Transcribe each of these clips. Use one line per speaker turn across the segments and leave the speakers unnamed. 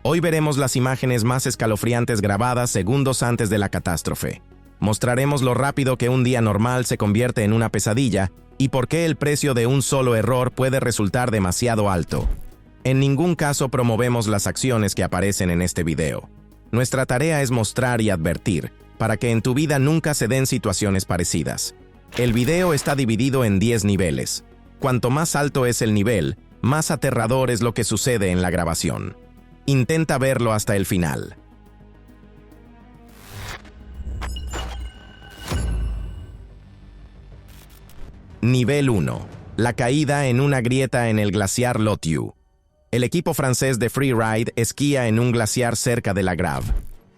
Hoy veremos las imágenes más escalofriantes grabadas segundos antes de la catástrofe. Mostraremos lo rápido que un día normal se convierte en una pesadilla y por qué el precio de un solo error puede resultar demasiado alto. En ningún caso promovemos las acciones que aparecen en este video. Nuestra tarea es mostrar y advertir, para que en tu vida nunca se den situaciones parecidas. El video está dividido en 10 niveles. Cuanto más alto es el nivel, más aterrador es lo que sucede en la grabación. Intenta verlo hasta el final. Nivel 1. La caída en una grieta en el glaciar Lothiou. El equipo francés de freeride esquía en un glaciar cerca de la Grave.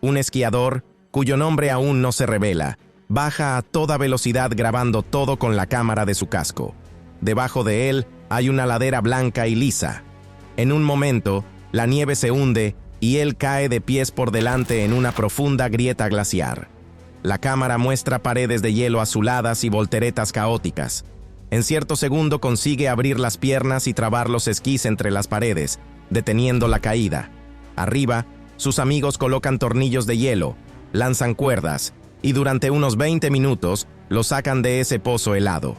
Un esquiador, cuyo nombre aún no se revela, baja a toda velocidad grabando todo con la cámara de su casco. Debajo de él hay una ladera blanca y lisa. En un momento, la nieve se hunde y él cae de pies por delante en una profunda grieta glaciar. La cámara muestra paredes de hielo azuladas y volteretas caóticas. En cierto segundo consigue abrir las piernas y trabar los esquís entre las paredes, deteniendo la caída. Arriba, sus amigos colocan tornillos de hielo, lanzan cuerdas y durante unos 20 minutos lo sacan de ese pozo helado.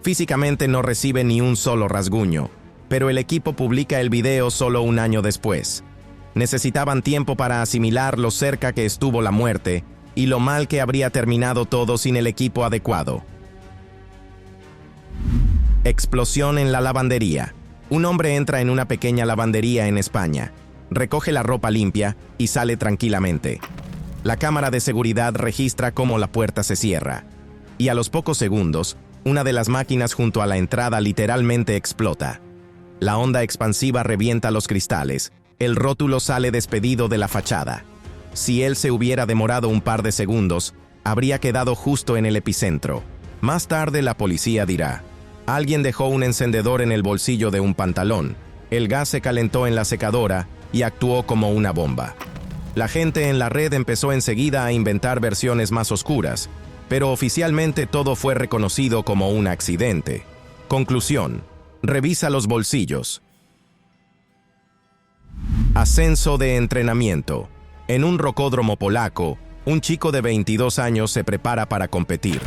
Físicamente no recibe ni un solo rasguño, pero el equipo publica el video solo un año después. Necesitaban tiempo para asimilar lo cerca que estuvo la muerte y lo mal que habría terminado todo sin el equipo adecuado. Explosión en la lavandería. Un hombre entra en una pequeña lavandería en España, recoge la ropa limpia y sale tranquilamente. La cámara de seguridad registra cómo la puerta se cierra, y a los pocos segundos, una de las máquinas junto a la entrada literalmente explota. La onda expansiva revienta los cristales, el rótulo sale despedido de la fachada. Si él se hubiera demorado un par de segundos, habría quedado justo en el epicentro. Más tarde la policía dirá: alguien dejó un encendedor en el bolsillo de un pantalón, el gas se calentó en la secadora y actuó como una bomba. La gente en la red empezó enseguida a inventar versiones más oscuras, pero oficialmente todo fue reconocido como un accidente. Conclusión: revisa los bolsillos. Ascenso de entrenamiento. En un rocódromo polaco, un chico de 22 años se prepara para competir.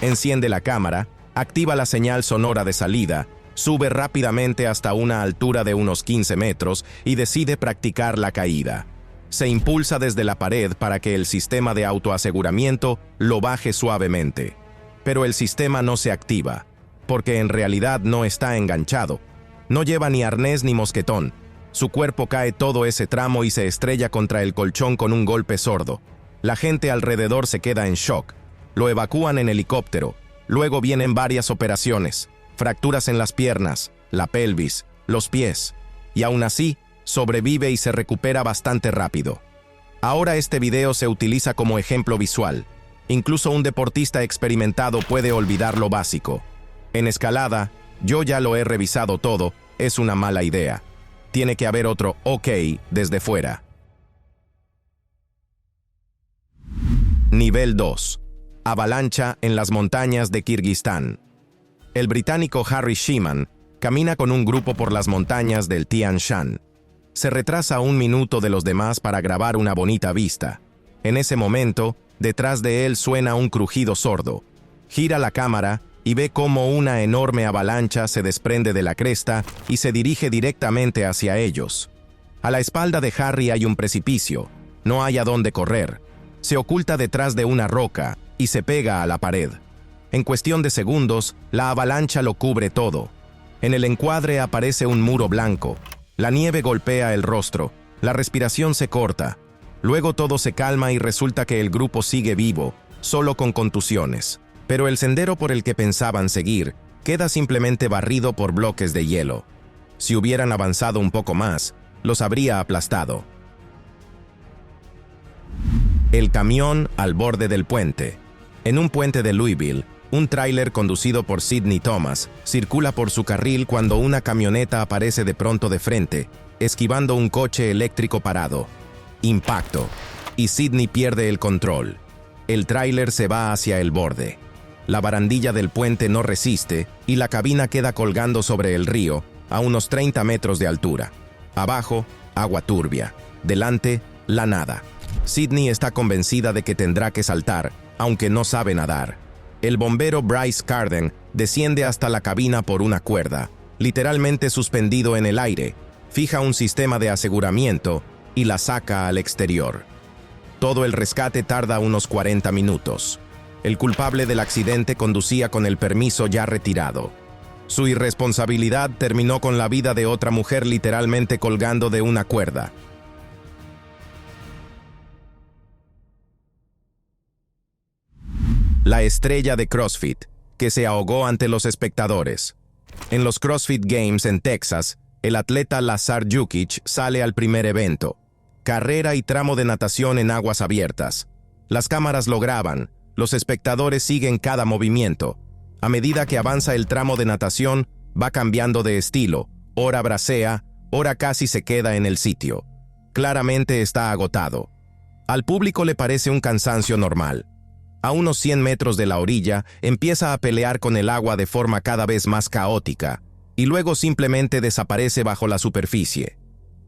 Enciende la cámara, activa la señal sonora de salida, sube rápidamente hasta una altura de unos 15 metros y decide practicar la caída. Se impulsa desde la pared para que el sistema de autoaseguramiento lo baje suavemente. Pero el sistema no se activa, porque en realidad no está enganchado. No lleva ni arnés ni mosquetón. Su cuerpo cae todo ese tramo y se estrella contra el colchón con un golpe sordo. La gente alrededor se queda en shock. Lo evacúan en helicóptero. Luego vienen varias operaciones, fracturas en las piernas, la pelvis, los pies, y aún así, sobrevive y se recupera bastante rápido. Ahora este video se utiliza como ejemplo visual. Incluso un deportista experimentado puede olvidar lo básico. En escalada, yo ya lo he revisado todo, es una mala idea. Tiene que haber otro OK desde fuera. Nivel 2. Avalancha en las montañas de Kirguistán. El británico Harry Sheeman camina con un grupo por las montañas del Tian Shan. Se retrasa un minuto de los demás para grabar una bonita vista. En ese momento, detrás de él suena un crujido sordo. Gira la cámara y ve cómo una enorme avalancha se desprende de la cresta y se dirige directamente hacia ellos. A la espalda de Harry hay un precipicio. No hay a dónde correr. Se oculta detrás de una roca y se pega a la pared. En cuestión de segundos, la avalancha lo cubre todo. En el encuadre aparece un muro blanco. La nieve golpea el rostro. La respiración se corta. Luego todo se calma y resulta que el grupo sigue vivo, solo con contusiones. Pero el sendero por el que pensaban seguir queda simplemente barrido por bloques de hielo. Si hubieran avanzado un poco más, los habría aplastado. El camión al borde del puente. En un puente de Louisville, un tráiler conducido por Sidney Thomas circula por su carril cuando una camioneta aparece de pronto de frente, esquivando un coche eléctrico parado. Impacto, y Sidney pierde el control. El tráiler se va hacia el borde. La barandilla del puente no resiste y la cabina queda colgando sobre el río a unos 30 metros de altura. Abajo, agua turbia. Delante, la nada. Sydney está convencida de que tendrá que saltar, aunque no sabe nadar. El bombero Bryce Carden desciende hasta la cabina por una cuerda, literalmente suspendido en el aire, fija un sistema de aseguramiento y la saca al exterior. Todo el rescate tarda unos 40 minutos. El culpable del accidente conducía con el permiso ya retirado. Su irresponsabilidad terminó con la vida de otra mujer literalmente colgando de una cuerda. La estrella de CrossFit, que se ahogó ante los espectadores. En los CrossFit Games en Texas, el atleta Lazar Jukic sale al primer evento. Carrera y tramo de natación en aguas abiertas. Las cámaras lo graban, los espectadores siguen cada movimiento. A medida que avanza el tramo de natación, va cambiando de estilo. Ora bracea, ora casi se queda en el sitio. Claramente está agotado. Al público le parece un cansancio normal. A unos 100 metros de la orilla, empieza a pelear con el agua de forma cada vez más caótica, y luego simplemente desaparece bajo la superficie.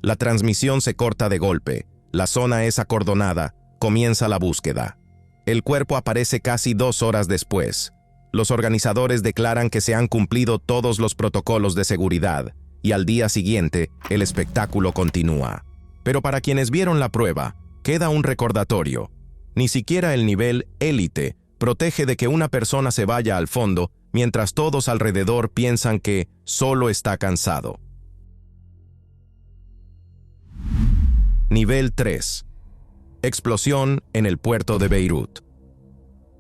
La transmisión se corta de golpe, la zona es acordonada, comienza la búsqueda. El cuerpo aparece casi 2 horas después. Los organizadores declaran que se han cumplido todos los protocolos de seguridad, y al día siguiente, el espectáculo continúa. Pero para quienes vieron la prueba, queda un recordatorio. Ni siquiera el nivel élite protege de que una persona se vaya al fondo mientras todos alrededor piensan que solo está cansado. Nivel 3. Explosión en el puerto de Beirut.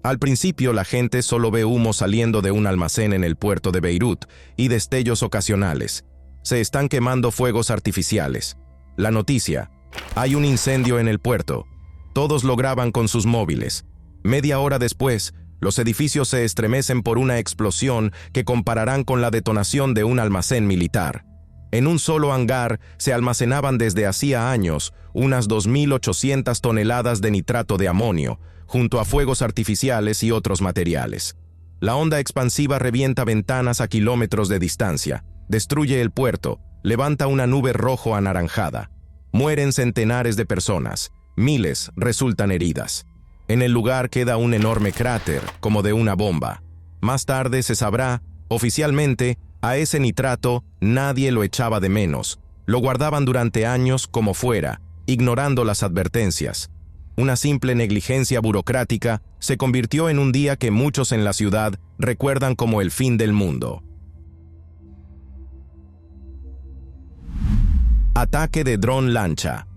Al principio la gente solo ve humo saliendo de un almacén en el puerto de Beirut y destellos ocasionales. Se están quemando fuegos artificiales. La noticia: hay un incendio en el puerto. Todos lo graban con sus móviles. Media hora después, los edificios se estremecen por una explosión que compararán con la detonación de un almacén militar. En un solo hangar se almacenaban desde hacía años unas 2.800 toneladas de nitrato de amonio, junto a fuegos artificiales y otros materiales. La onda expansiva revienta ventanas a kilómetros de distancia, destruye el puerto, levanta una nube rojo anaranjada. Mueren centenares de personas. Miles resultan heridas. En el lugar queda un enorme cráter, como de una bomba. Más tarde se sabrá, oficialmente, a ese nitrato nadie lo echaba de menos. Lo guardaban durante años como fuera, ignorando las advertencias. Una simple negligencia burocrática se convirtió en un día que muchos en la ciudad recuerdan como el fin del mundo. Ataque de dron lancha.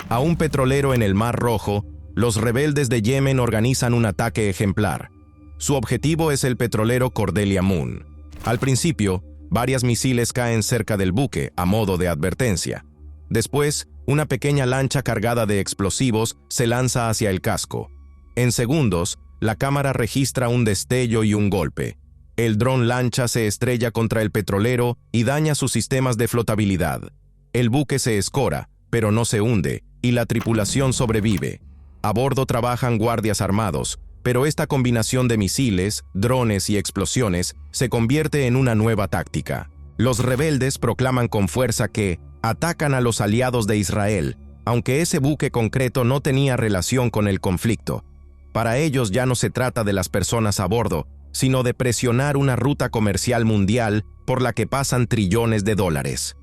A un petrolero en el Mar Rojo, los rebeldes de Yemen organizan un ataque ejemplar. Su objetivo es el petrolero Cordelia Moon. Al principio, varias misiles caen cerca del buque, a modo de advertencia. Después, una pequeña lancha cargada de explosivos se lanza hacia el casco. En segundos, la cámara registra un destello y un golpe. El dron lancha se estrella contra el petrolero y daña sus sistemas de flotabilidad. El buque se escora, pero no se hunde, y la tripulación sobrevive. A bordo trabajan guardias armados, pero esta combinación de misiles, drones y explosiones se convierte en una nueva táctica. Los rebeldes proclaman con fuerza que atacan a los aliados de Israel, aunque ese buque concreto no tenía relación con el conflicto. Para ellos ya no se trata de las personas a bordo, sino de presionar una ruta comercial mundial por la que pasan trillones de dólares.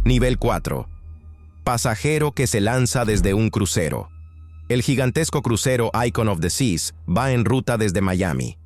Nivel 4. Pasajero que se lanza desde un crucero. El gigantesco crucero Icon of the Seas va en ruta desde Miami.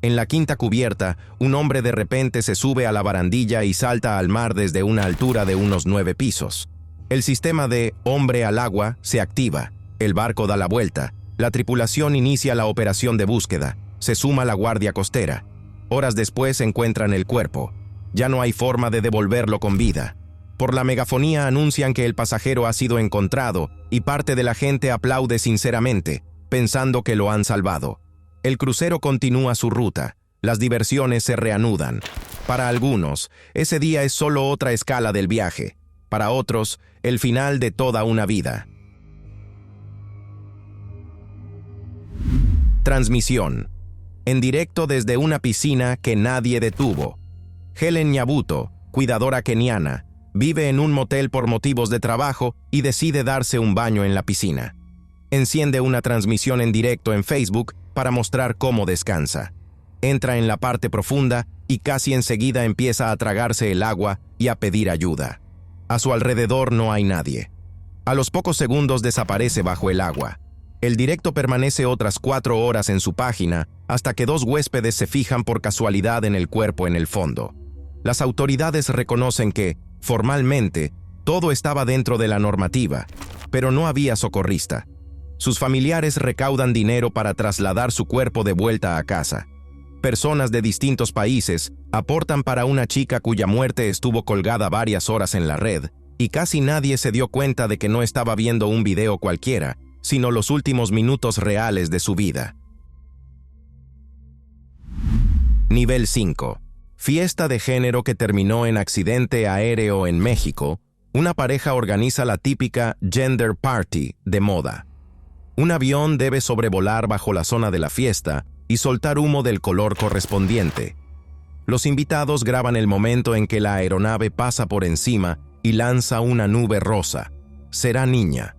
En la quinta cubierta, un hombre de repente se sube a la barandilla y salta al mar desde una altura de unos 9 pisos. El sistema de hombre al agua se activa, el barco da la vuelta, la tripulación inicia la operación de búsqueda, se suma la guardia costera. Horas después encuentran el cuerpo. Ya no hay forma de devolverlo con vida. Por la megafonía anuncian que el pasajero ha sido encontrado y parte de la gente aplaude sinceramente, pensando que lo han salvado. El crucero continúa su ruta, las diversiones se reanudan. Para algunos, ese día es solo otra escala del viaje. Para otros, el final de toda una vida. Transmisión. En directo desde una piscina que nadie detuvo. Helen Nyabuto, cuidadora keniana, vive en un motel por motivos de trabajo y decide darse un baño en la piscina. Enciende una transmisión en directo en Facebook para mostrar cómo descansa. Entra en la parte profunda y casi enseguida empieza a tragarse el agua y a pedir ayuda. A su alrededor no hay nadie. A los pocos segundos desaparece bajo el agua. El directo permanece otras 4 horas en su página hasta que 2 huéspedes se fijan por casualidad en el cuerpo en el fondo. Las autoridades reconocen que, formalmente, todo estaba dentro de la normativa, pero no había socorrista. Sus familiares recaudan dinero para trasladar su cuerpo de vuelta a casa. Personas de distintos países aportan para una chica cuya muerte estuvo colgada varias horas en la red, y casi nadie se dio cuenta de que no estaba viendo un video cualquiera, sino los últimos minutos reales de su vida. Nivel 5. Fiesta de género que terminó en accidente aéreo en México. Una pareja organiza la típica gender party de moda. Un avión debe sobrevolar bajo la zona de la fiesta y soltar humo del color correspondiente. Los invitados graban el momento en que la aeronave pasa por encima y lanza una nube rosa. Será niña.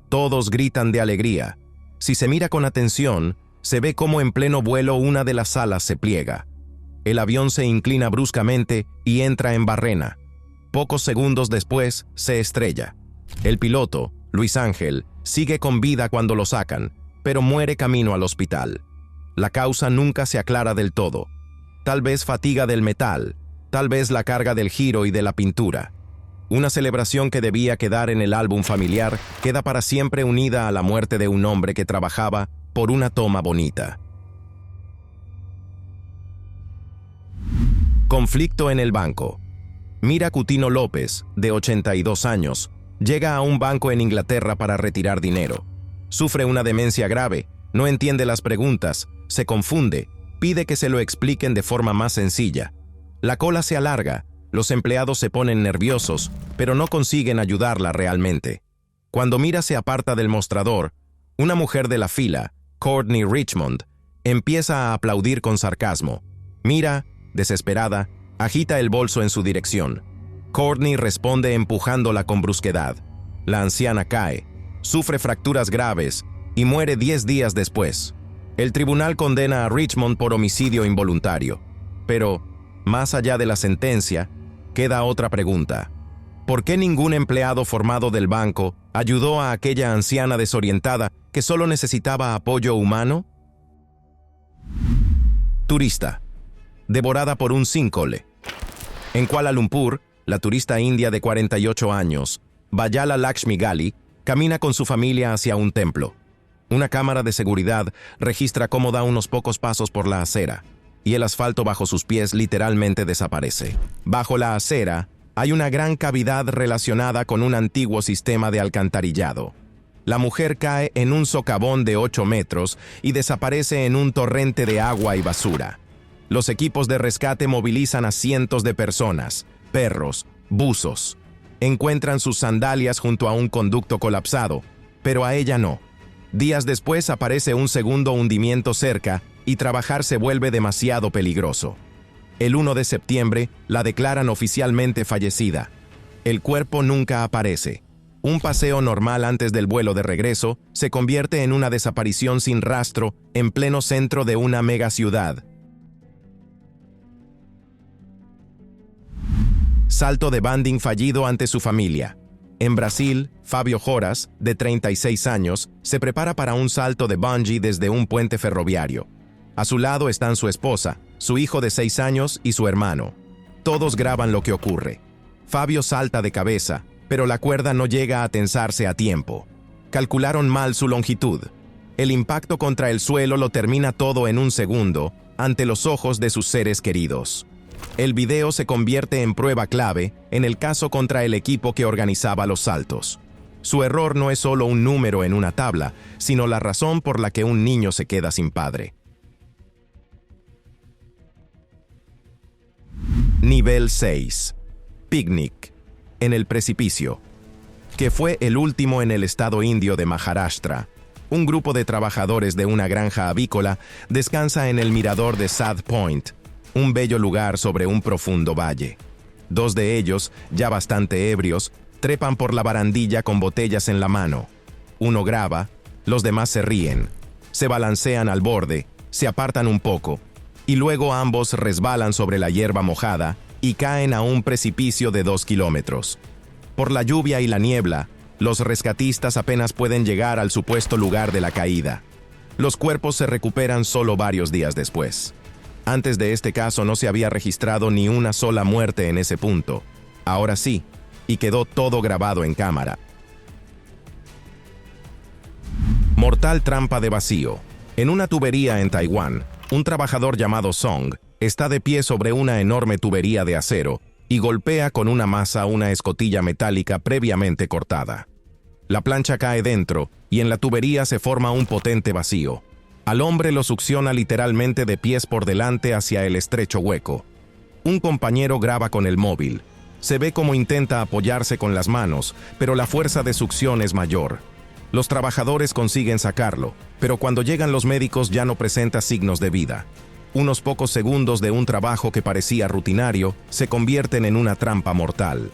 Todos gritan de alegría. Si se mira con atención, se ve cómo en pleno vuelo una de las alas se pliega. El avión se inclina bruscamente y entra en barrena. Pocos segundos después, se estrella. El piloto, Luis Ángel, sigue con vida cuando lo sacan, pero muere camino al hospital. La causa nunca se aclara del todo. Tal vez fatiga del metal, tal vez la carga del giro y de la pintura. Una celebración que debía quedar en el álbum familiar queda para siempre unida a la muerte de un hombre que trabajaba por una toma bonita. Conflicto en el banco. Mira Cutino López, de 82 años, llega a un banco en Inglaterra para retirar dinero. Sufre una demencia grave, no entiende las preguntas, se confunde, pide que se lo expliquen de forma más sencilla. La cola se alarga, los empleados se ponen nerviosos, pero no consiguen ayudarla realmente. Cuando Mira se aparta del mostrador, una mujer de la fila, Courtney Richmond, empieza a aplaudir con sarcasmo. Mira, desesperada, agita el bolso en su dirección. Courtney responde empujándola con brusquedad. La anciana cae, sufre fracturas graves y muere 10 días después. El tribunal condena a Richmond por homicidio involuntario. Pero, más allá de la sentencia, queda otra pregunta. ¿Por qué ningún empleado formado del banco ayudó a aquella anciana desorientada que solo necesitaba apoyo humano? Turista. Devorada por un sinkhole. En Kuala Lumpur, la turista india de 48 años, Vayala Lakshmi Gali, camina con su familia hacia un templo. Una cámara de seguridad registra cómo da unos pocos pasos por la acera, y el asfalto bajo sus pies literalmente desaparece. Bajo la acera hay una gran cavidad relacionada con un antiguo sistema de alcantarillado. La mujer cae en un socavón de 8 metros y desaparece en un torrente de agua y basura. Los equipos de rescate movilizan a cientos de personas, perros, buzos. Encuentran sus sandalias junto a un conducto colapsado, pero a ella no. Días después aparece un segundo hundimiento cerca y trabajar se vuelve demasiado peligroso. El 1 de septiembre la declaran oficialmente fallecida. El cuerpo nunca aparece. Un paseo normal antes del vuelo de regreso se convierte en una desaparición sin rastro en pleno centro de una megaciudad. Salto de banding fallido ante su familia. En Brasil, Fábio Joras, de 36 años, se prepara para un salto de bungee desde un puente ferroviario. A su lado están su esposa, su hijo de 6 años y su hermano. Todos graban lo que ocurre. Fábio salta de cabeza, pero la cuerda no llega a tensarse a tiempo. Calcularon mal su longitud. El impacto contra el suelo lo termina todo en un segundo, ante los ojos de sus seres queridos. El video se convierte en prueba clave en el caso contra el equipo que organizaba los saltos. Su error no es solo un número en una tabla, sino la razón por la que un niño se queda sin padre. Nivel 6. Picnic. En el precipicio. Que fue el último en el estado indio de Maharashtra. Un grupo de trabajadores de una granja avícola descansa en el mirador de Sad Point. un bello lugar sobre un profundo valle. Dos de ellos, ya bastante ebrios, trepan por la barandilla con botellas en la mano. Uno graba, los demás se ríen, se balancean al borde, se apartan un poco, y luego ambos resbalan sobre la hierba mojada y caen a un precipicio de 2 kilómetros. Por la lluvia y la niebla, los rescatistas apenas pueden llegar al supuesto lugar de la caída. Los cuerpos se recuperan solo varios días después. Antes de este caso no se había registrado ni una sola muerte en ese punto. Ahora sí, y quedó todo grabado en cámara. Mortal trampa de vacío. En una tubería en Taiwán, un trabajador llamado Song está de pie sobre una enorme tubería de acero y golpea con una masa una escotilla metálica previamente cortada. La plancha cae dentro y en la tubería se forma un potente vacío. Al hombre lo succiona literalmente de pies por delante hacia el estrecho hueco. Un compañero graba con el móvil. Se ve cómo intenta apoyarse con las manos, pero la fuerza de succión es mayor. Los trabajadores consiguen sacarlo, pero cuando llegan los médicos ya no presenta signos de vida. Unos pocos segundos de un trabajo que parecía rutinario se convierten en una trampa mortal.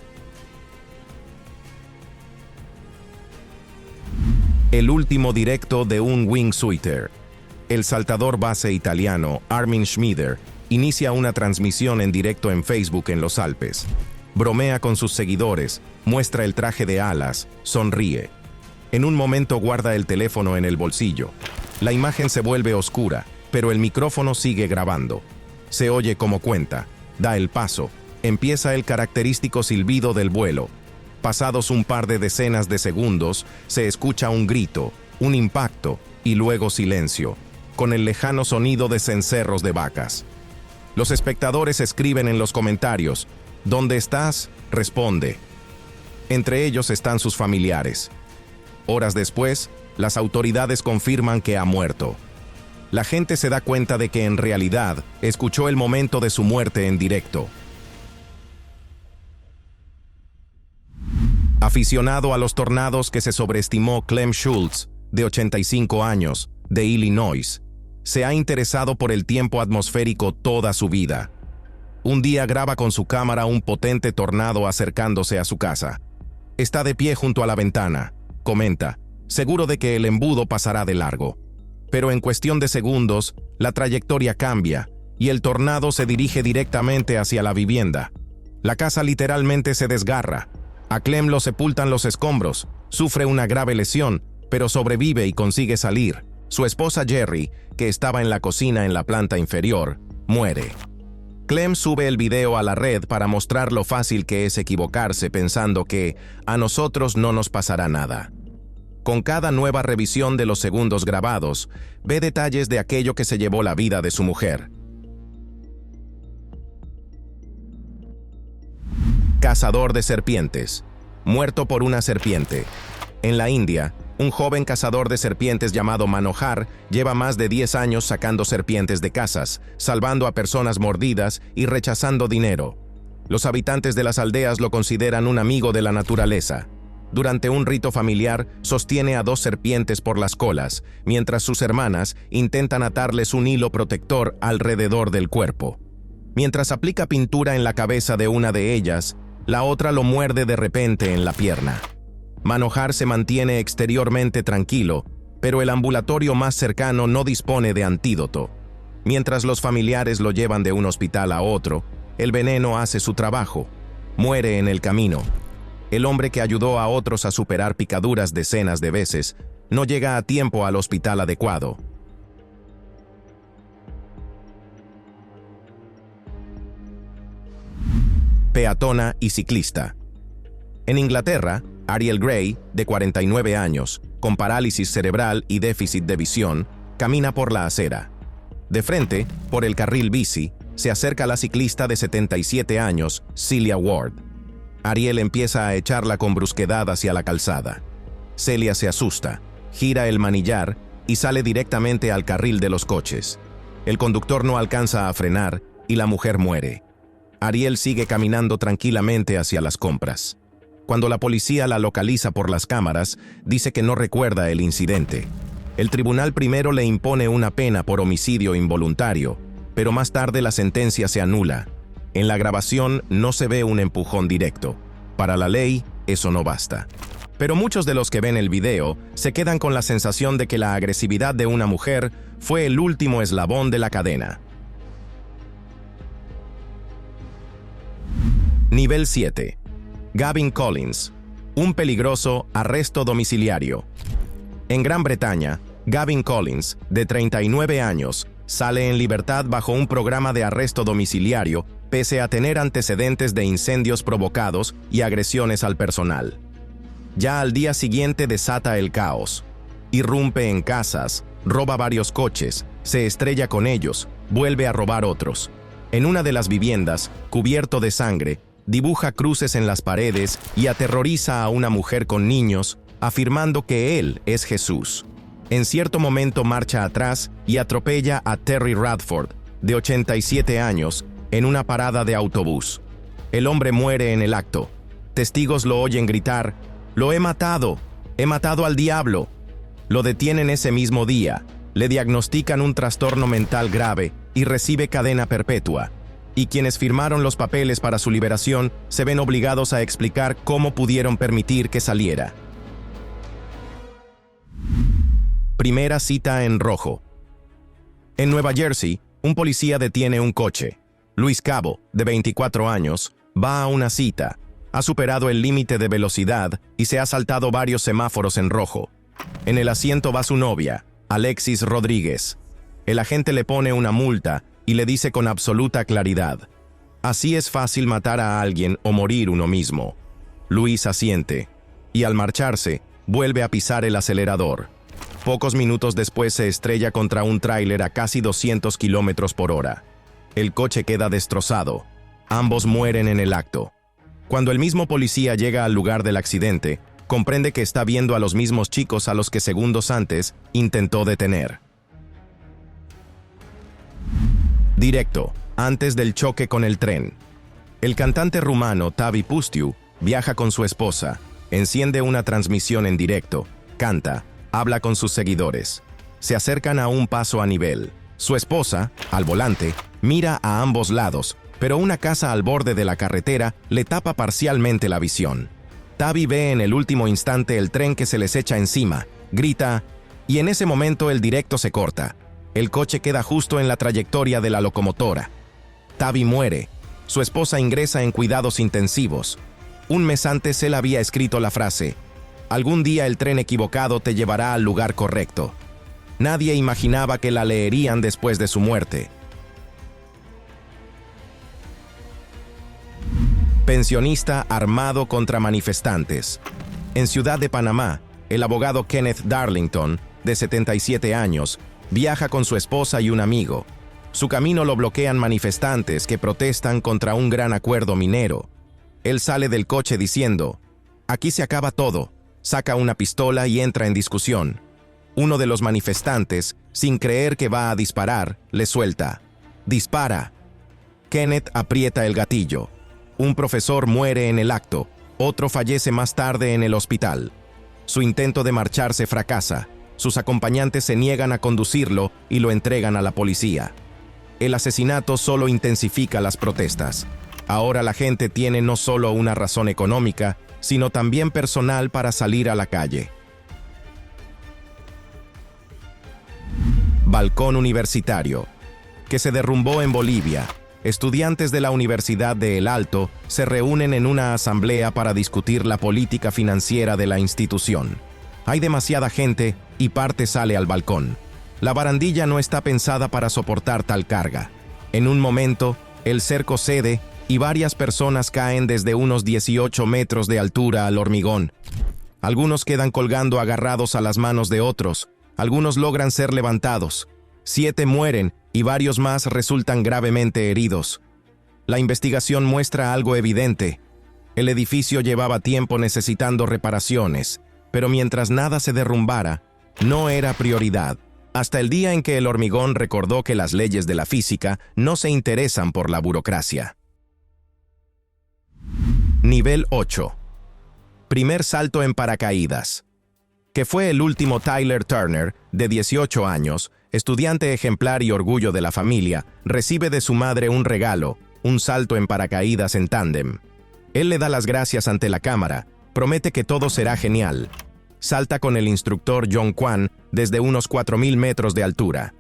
El último directo de un wingsuiter. El saltador base italiano Armin Schmieder inicia una transmisión en directo en Facebook en los Alpes. Bromea con sus seguidores, muestra el traje de alas, sonríe. En un momento guarda el teléfono en el bolsillo. La imagen se vuelve oscura, pero el micrófono sigue grabando. Se oye como cuenta, da el paso, empieza el característico silbido del vuelo. Pasados un par de decenas de segundos, se escucha un grito, un impacto y luego silencio, con el lejano sonido de cencerros de vacas. Los espectadores escriben en los comentarios, ¿dónde estás? Responde. Entre ellos están sus familiares. Horas después, las autoridades confirman que ha muerto. La gente se da cuenta de que en realidad escuchó el momento de su muerte en directo. Aficionado a los tornados que se sobreestimó Clem Schultz, de 85 años, de Illinois, se ha interesado por el tiempo atmosférico toda su vida. Un día graba con su cámara un potente tornado acercándose a su casa. Está de pie junto a la ventana, comenta, seguro de que el embudo pasará de largo. Pero en cuestión de segundos, la trayectoria cambia y el tornado se dirige directamente hacia la vivienda. La casa literalmente se desgarra. A Clem lo sepultan los escombros, sufre una grave lesión, pero sobrevive y consigue salir. Su esposa Jerry, que estaba en la cocina en la planta inferior, muere. Clem sube el video a la red para mostrar lo fácil que es equivocarse pensando que a nosotros no nos pasará nada. Con cada nueva revisión de los segundos grabados, ve detalles de aquello que se llevó la vida de su mujer. Cazador de serpientes. Muerto por una serpiente. En la India, un joven cazador de serpientes llamado Manohar lleva más de 10 años sacando serpientes de casas, salvando a personas mordidas y rechazando dinero. Los habitantes de las aldeas lo consideran un amigo de la naturaleza. Durante un rito familiar, sostiene a 2 serpientes por las colas, mientras sus hermanas intentan atarles un hilo protector alrededor del cuerpo. Mientras aplica pintura en la cabeza de una de ellas, la otra lo muerde de repente en la pierna. Manohar se mantiene exteriormente tranquilo, pero el ambulatorio más cercano no dispone de antídoto. Mientras los familiares lo llevan de un hospital a otro, el veneno hace su trabajo. Muere en el camino. El hombre que ayudó a otros a superar picaduras decenas de veces no llega a tiempo al hospital adecuado. Peatona y ciclista. En Inglaterra, Ariel Gray, de 49 años, con parálisis cerebral y déficit de visión, camina por la acera. De frente, por el carril bici, se acerca la ciclista de 77 años, Celia Ward. Ariel empieza a echarla con brusquedad hacia la calzada. Celia se asusta, gira el manillar y sale directamente al carril de los coches. El conductor no alcanza a frenar y la mujer muere. Ariel sigue caminando tranquilamente hacia las compras. Cuando la policía la localiza por las cámaras, dice que no recuerda el incidente. El tribunal primero le impone una pena por homicidio involuntario, pero más tarde la sentencia se anula. En la grabación no se ve un empujón directo. Para la ley, eso no basta. Pero muchos de los que ven el video se quedan con la sensación de que la agresividad de una mujer fue el último eslabón de la cadena. Nivel 7. Gavin Collins. Un peligroso arresto domiciliario. En Gran Bretaña, Gavin Collins, de 39 años, sale en libertad bajo un programa de arresto domiciliario pese a tener antecedentes de incendios provocados y agresiones al personal. Ya al día siguiente desata el caos. Irrumpe en casas, roba varios coches, se estrella con ellos, vuelve a robar otros. En una de las viviendas, cubierto de sangre, dibuja cruces en las paredes y aterroriza a una mujer con niños, afirmando que él es Jesús. En cierto momento marcha atrás y atropella a Terry Radford, de 87 años, en una parada de autobús. El hombre muere en el acto. Testigos lo oyen gritar: «¡Lo he matado! ¡He matado al diablo!». Lo detienen ese mismo día, le diagnostican un trastorno mental grave y recibe cadena perpetua. Y quienes firmaron los papeles para su liberación se ven obligados a explicar cómo pudieron permitir que saliera. Primera cita en rojo. En Nueva Jersey, un policía detiene un coche. Luis Cabo, de 24 años, va a una cita. Ha superado el límite de velocidad y se ha saltado varios semáforos en rojo. En el asiento va su novia, Alexis Rodríguez. El agente le pone una multa y le dice con absoluta claridad: «Así es fácil matar a alguien o morir uno mismo». Luis asiente, y al marcharse, vuelve a pisar el acelerador. Pocos minutos después se estrella contra un tráiler a casi 200 kilómetros por hora. El coche queda destrozado. Ambos mueren en el acto. Cuando el mismo policía llega al lugar del accidente, comprende que está viendo a los mismos chicos a los que segundos antes intentó detener. Directo, antes del choque con el tren. El cantante rumano Tavi Pustiu viaja con su esposa, enciende una transmisión en directo, canta, habla con sus seguidores. Se acercan a un paso a nivel. Su esposa, al volante, mira a ambos lados, pero una casa al borde de la carretera le tapa parcialmente la visión. Tavi ve en el último instante el tren que se les echa encima, grita, y en ese momento el directo se corta. El coche queda justo en la trayectoria de la locomotora. Tavi muere. Su esposa ingresa en cuidados intensivos. Un mes antes él había escrito la frase: «Algún día el tren equivocado te llevará al lugar correcto». Nadie imaginaba que la leerían después de su muerte. Pensionista armado contra manifestantes. En Ciudad de Panamá, el abogado Kenneth Darlington, de 77 años, viaja con su esposa y un amigo. Su camino lo bloquean manifestantes que protestan contra un gran acuerdo minero. Él sale del coche diciendo: «Aquí se acaba todo». Saca una pistola y entra en discusión. Uno de los manifestantes, sin creer que va a disparar, le suelta: «¡Dispara!». Kenneth aprieta el gatillo. Un profesor muere en el acto, otro fallece más tarde en el hospital. Su intento de marcharse fracasa. Sus acompañantes se niegan a conducirlo y lo entregan a la policía. El asesinato solo intensifica las protestas. Ahora la gente tiene no solo una razón económica, sino también personal para salir a la calle. Balcón universitario, que se derrumbó en Bolivia. Estudiantes de la Universidad de El Alto se reúnen en una asamblea para discutir la política financiera de la institución. Hay demasiada gente y parte sale al balcón. La barandilla no está pensada para soportar tal carga. En un momento, el cerco cede y varias personas caen desde unos 18 metros de altura al hormigón. Algunos quedan colgando agarrados a las manos de otros. Algunos logran ser levantados. 7 mueren y varios más resultan gravemente heridos. La investigación muestra algo evidente. El edificio llevaba tiempo necesitando reparaciones, pero mientras nada se derrumbara, no era prioridad, hasta el día en que el hormigón recordó que las leyes de la física no se interesan por la burocracia. Nivel 8. Primer salto en paracaídas. Que fue el último Tyler Turner, de 18 años, estudiante ejemplar y orgullo de la familia, recibe de su madre un regalo, un salto en paracaídas en tándem. Él le da las gracias ante la cámara, promete que todo será genial. Salta con el instructor John Kwan desde unos 4.000 metros de altura.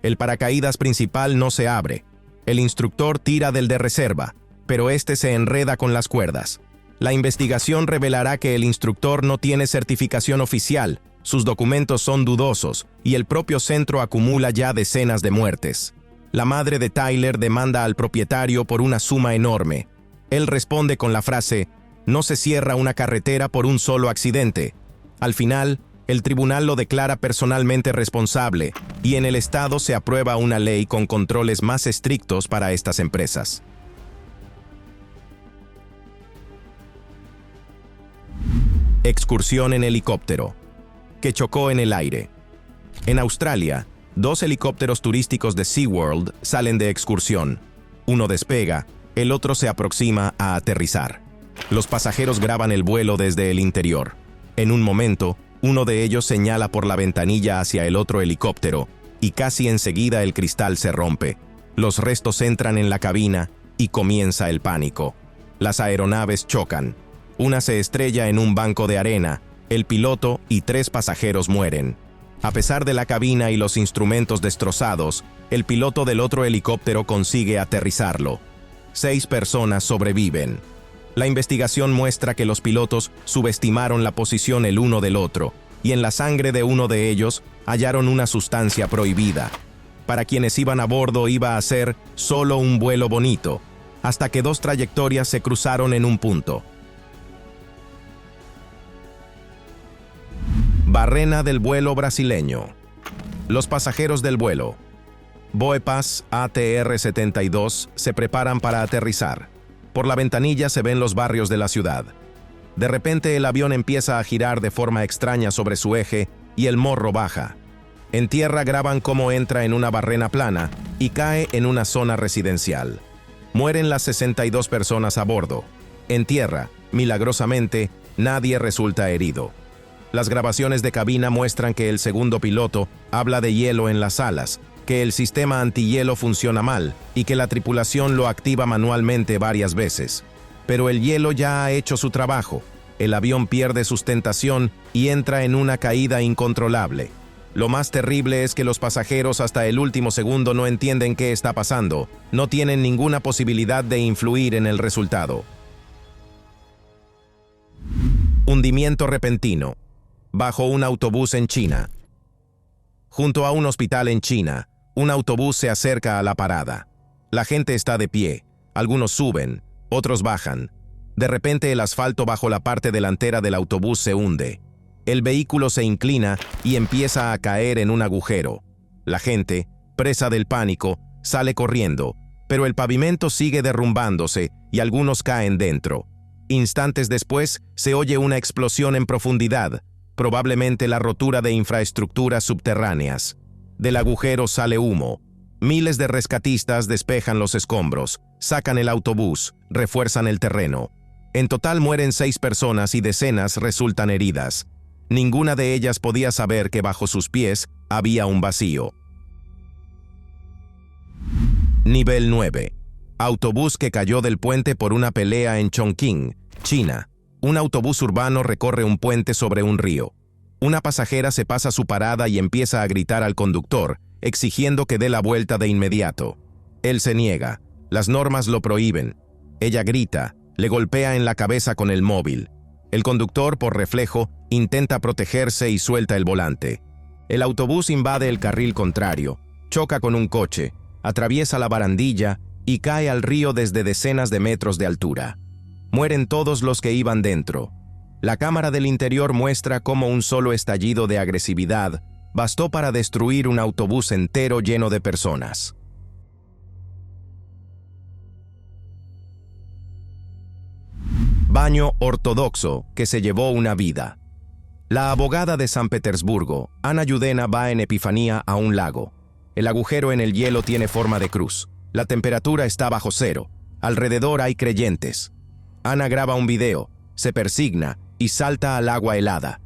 El paracaídas principal no se abre. El instructor tira del de reserva, pero este se enreda con las cuerdas. La investigación revelará que el instructor no tiene certificación oficial, sus documentos son dudosos y el propio centro acumula ya decenas de muertes. La madre de Tyler demanda al propietario por una suma enorme. Él responde con la frase: "No se cierra una carretera por un solo accidente". Al final, el tribunal lo declara personalmente responsable y en el estado se aprueba una ley con controles más estrictos para estas empresas. Excursión en helicóptero, que chocó en el aire. En Australia, 2 helicópteros turísticos de SeaWorld salen de excursión. Uno despega, el otro se aproxima a aterrizar. Los pasajeros graban el vuelo desde el interior. En un momento, uno de ellos señala por la ventanilla hacia el otro helicóptero, y casi enseguida el cristal se rompe. Los restos entran en la cabina y comienza el pánico. Las aeronaves chocan. Una se estrella en un banco de arena, el piloto y 3 pasajeros mueren. A pesar de la cabina y los instrumentos destrozados, el piloto del otro helicóptero consigue aterrizarlo. 6 personas sobreviven. La investigación muestra que los pilotos subestimaron la posición el uno del otro, y en la sangre de uno de ellos hallaron una sustancia prohibida. Para quienes iban a bordo iba a ser solo un vuelo bonito, hasta que 2 trayectorias se cruzaron en un punto. Barrena del vuelo brasileño. Los pasajeros del vuelo Boepas ATR-72 se preparan para aterrizar. Por la ventanilla se ven los barrios de la ciudad. De repente el avión empieza a girar de forma extraña sobre su eje y el morro baja. En tierra graban cómo entra en una barrena plana y cae en una zona residencial. Mueren las 62 personas a bordo. En tierra, milagrosamente, nadie resulta herido. Las grabaciones de cabina muestran que el segundo piloto habla de hielo en las alas, que el sistema antihielo funciona mal y que la tripulación lo activa manualmente varias veces. Pero el hielo ya ha hecho su trabajo. El avión pierde sustentación y entra en una caída incontrolable. Lo más terrible es que los pasajeros hasta el último segundo no entienden qué está pasando, no tienen ninguna posibilidad de influir en el resultado. Hundimiento repentino. Bajo un autobús en China. Junto a un hospital en China, un autobús se acerca a la parada. La gente está de pie, algunos suben, otros bajan. De repente el asfalto bajo la parte delantera del autobús se hunde. El vehículo se inclina y empieza a caer en un agujero. La gente, presa del pánico, sale corriendo, pero el pavimento sigue derrumbándose y algunos caen dentro. Instantes después, se oye una explosión en profundidad, probablemente la rotura de infraestructuras subterráneas. Del agujero sale humo. Miles de rescatistas despejan los escombros, sacan el autobús, refuerzan el terreno. En total mueren 6 personas y decenas resultan heridas. Ninguna de ellas podía saber que bajo sus pies había un vacío. Nivel 9. Autobús que cayó del puente por una pelea en Chongqing, China. Un autobús urbano recorre un puente sobre un río. Una pasajera se pasa su parada y empieza a gritar al conductor, exigiendo que dé la vuelta de inmediato. Él se niega. Las normas lo prohíben. Ella grita, le golpea en la cabeza con el móvil. El conductor, por reflejo, intenta protegerse y suelta el volante. El autobús invade el carril contrario, choca con un coche, atraviesa la barandilla y cae al río desde decenas de metros de altura. Mueren todos los que iban dentro. La cámara del interior muestra cómo un solo estallido de agresividad bastó para destruir un autobús entero lleno de personas. Baño ortodoxo que se llevó una vida. La abogada de San Petersburgo, Ana Yudena, va en Epifanía a un lago. El agujero en el hielo tiene forma de cruz. La temperatura está bajo cero. Alrededor hay creyentes. Ana graba un video, se persigna y salta al agua helada.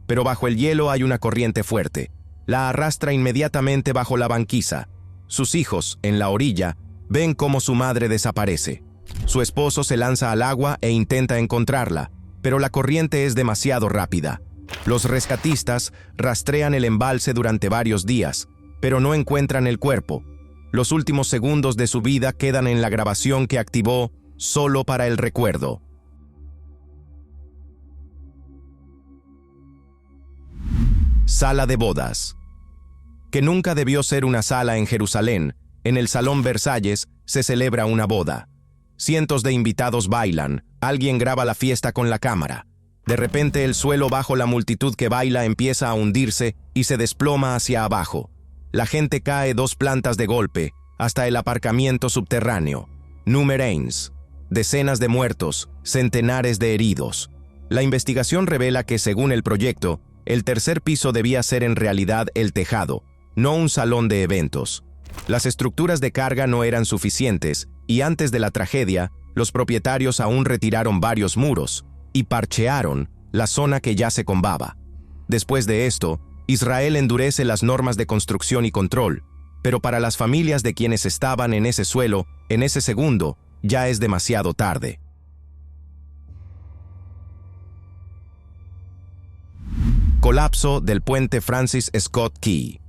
Pero bajo el hielo hay una corriente fuerte. la arrastra inmediatamente bajo la banquisa. Sus hijos, en la orilla, ven cómo su madre desaparece. Su esposo se lanza al agua e intenta encontrarla, pero la corriente es demasiado rápida. Los rescatistas rastrean el embalse durante varios días, pero no encuentran el cuerpo. Los últimos segundos de su vida quedan en la grabación que activó solo para el recuerdo. Sala de bodas. Que nunca debió ser una sala en Jerusalén, en el Salón Versalles se celebra una boda. Cientos de invitados bailan, alguien graba la fiesta con la cámara. De repente el suelo bajo la multitud que baila empieza a hundirse y se desploma hacia abajo. La gente cae 2 plantas de golpe, hasta el aparcamiento subterráneo. Números. Decenas de muertos, centenares de heridos. La investigación revela que, según el proyecto, el tercer piso debía ser en realidad el tejado, no un salón de eventos. Las estructuras de carga no eran suficientes, y antes de la tragedia, los propietarios aún retiraron varios muros y parchearon la zona que ya se combaba. Después de esto, Israel endurece las normas de construcción y control, pero para las familias de quienes estaban en ese suelo, en ese segundo, ya es demasiado tarde. Colapso del puente Francis Scott Key.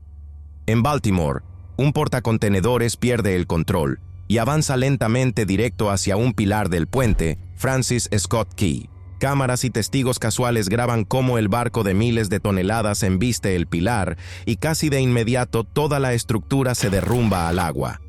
En Baltimore, un portacontenedores pierde el control y avanza lentamente directo hacia un pilar del puente Francis Scott Key. Cámaras y testigos casuales graban cómo el barco de miles de toneladas embiste el pilar y casi de inmediato toda la estructura se derrumba al agua.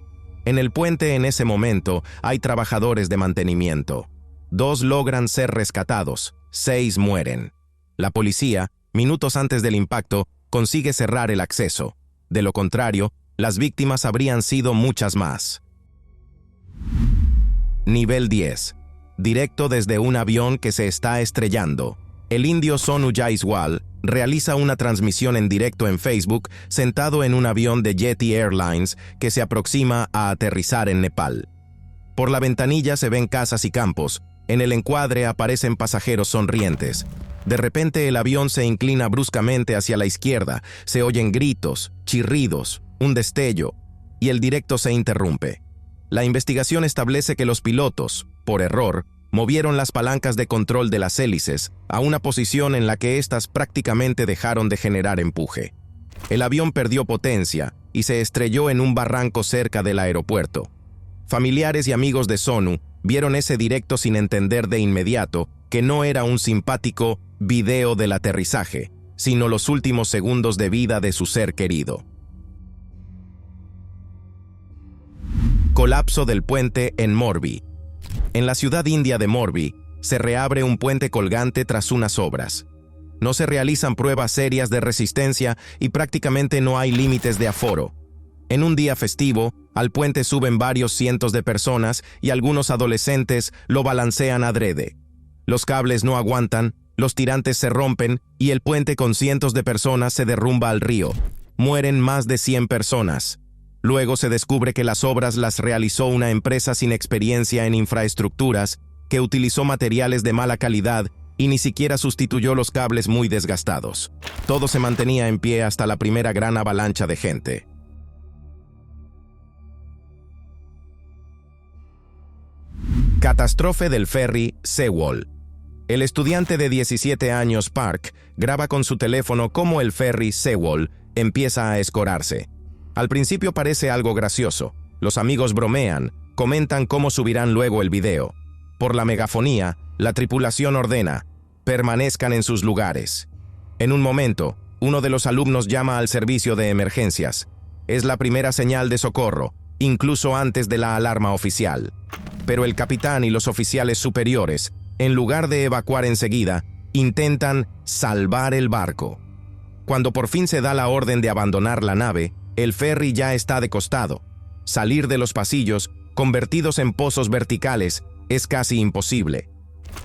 En el puente en ese momento hay trabajadores de mantenimiento. 2 logran ser rescatados, 6 mueren. La policía, minutos antes del impacto, consigue cerrar el acceso. De lo contrario, las víctimas habrían sido muchas más. Nivel 10. Directo desde un avión que se está estrellando. El indio Sonu Jaiswal realiza una transmisión en directo en Facebook sentado en un avión de Yeti Airlines que se aproxima a aterrizar en Nepal. Por la ventanilla se ven casas y campos. En el encuadre aparecen pasajeros sonrientes. De repente el avión se inclina bruscamente hacia la izquierda, se oyen gritos, chirridos, un destello, y el directo se interrumpe. La investigación establece que los pilotos, por error, movieron las palancas de control de las hélices a una posición en la que éstas prácticamente dejaron de generar empuje. El avión perdió potencia y se estrelló en un barranco cerca del aeropuerto. Familiares y amigos de Sonu vieron ese directo sin entender de inmediato que no era un simpático video del aterrizaje, sino los últimos segundos de vida de su ser querido. Colapso del puente en Morbi. En la ciudad india de Morbi, se reabre un puente colgante tras unas obras. No se realizan pruebas serias de resistencia y prácticamente no hay límites de aforo. En un día festivo, al puente suben varios cientos de personas y algunos adolescentes lo balancean adrede. Los cables no aguantan, los tirantes se rompen y el puente con cientos de personas se derrumba al río. Mueren más de 100 personas. Luego se descubre que las obras las realizó una empresa sin experiencia en infraestructuras, que utilizó materiales de mala calidad y ni siquiera sustituyó los cables muy desgastados. Todo se mantenía en pie hasta la primera gran avalancha de gente. Catástrofe del ferry Sewol. El estudiante de 17 años Park graba con su teléfono cómo el ferry Sewol empieza a escorarse. Al principio parece algo gracioso. Los amigos bromean, comentan cómo subirán luego el video. Por la megafonía, la tripulación ordena: permanezcan en sus lugares. En un momento, uno de los alumnos llama al servicio de emergencias. Es la primera señal de socorro, incluso antes de la alarma oficial. Pero el capitán y los oficiales superiores, en lugar de evacuar enseguida, intentan salvar el barco. Cuando por fin se da la orden de abandonar la nave, el ferry ya está de costado. Salir de los pasillos, convertidos en pozos verticales, es casi imposible.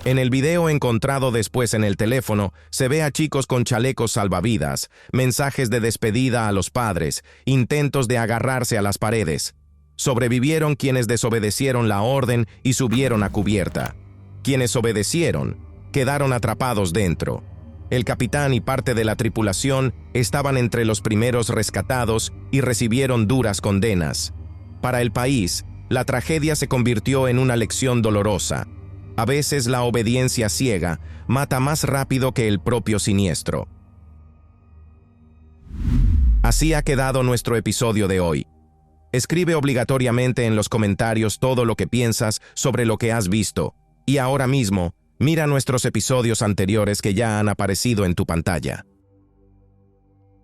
En el video encontrado después en el teléfono, se ve a chicos con chalecos salvavidas, mensajes de despedida a los padres, intentos de agarrarse a las paredes. Sobrevivieron quienes desobedecieron la orden y subieron a cubierta. Quienes obedecieron, quedaron atrapados dentro. El capitán y parte de la tripulación estaban entre los primeros rescatados y recibieron duras condenas. Para el país, la tragedia se convirtió en una lección dolorosa. A veces la obediencia ciega mata más rápido que el propio siniestro. Así ha quedado nuestro episodio de hoy. Escribe obligatoriamente en los comentarios todo lo que piensas sobre lo que has visto. Y ahora mismo, mira nuestros episodios anteriores que ya han aparecido en tu pantalla.